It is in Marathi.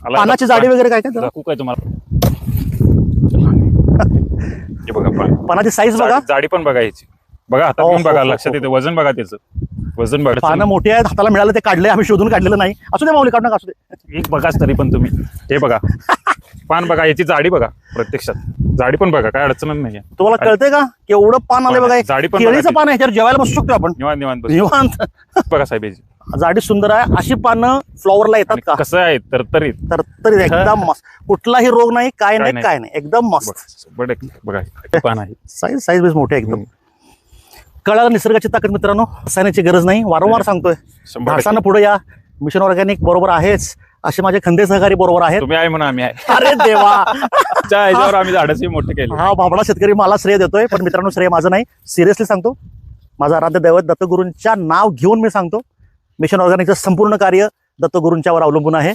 पानाची जाडी वगैरे काय काय दाखवू काय तुम्हाला? हे बघा पानाची साईज बघा, जाडी पण बघा याची. बघा हातात हो, घेऊन बघा, हो, हो, लक्षात हो. येते. वजन बघा त्याचं, वजन बघा. पानं मोठी आहेत, हाताला मिळालं ते काढले, आम्ही शोधून काढलेलं नाही. असू दे माऊली, काढू नका, असू दे. एक बघाच तरी पण तुम्ही. हे बघा पान बघा, याची जाडी बघा, प्रत्यक्षात जाडी पण बघा, काय अडचण नाहीये. तुम्हाला कळतंय का केवढं पान आले बघा. जाडी पण केळीचं बघा, पान आहे, ह्याच्यावर जेवायला बसू शकतो आपण निवांत निवांत बस. निवांत. बघा साहेब याची जाडी सुंदर आहे. अशी पानं फ्लॉवरला येतात का? कसं आहे तरतरीत. तर तरी एकदम मस्त, कुठलाही रोग नाही, काय काय नाही, नाही. काय नाही, एकदम मस्त. बघा हे पान आहे. साईज बीज मोठी आहे एकदम. कळालं निसर्गाची ताकद मित्रांनो, रसायनाची गरज नाही. वारंवार सांगतोय, 100% धाडसानं पुढे या. मिशन ऑर्गॅनिक बरोबर आहेच, असे माझे खंदे सहकारी बरोबर आहेत. तुम्ही आहे म्हणून आम्ही आहे. अरे देवा, ह्याच्यावर आम्ही झाडाचे मोठे केले. हा भाबडा शेतकरी मला श्रेय देतोय, पण मित्रांनो श्रेय माझं नाही. सिरियसली सांगतो, माझा आराध्य दैवत दत्तगुरूंच्या नाव घेऊन मी सांगतो, मिशन ऑर्गॅनिकचं संपूर्ण कार्य दत्तगुरूंच्यावर अवलंबून आहे.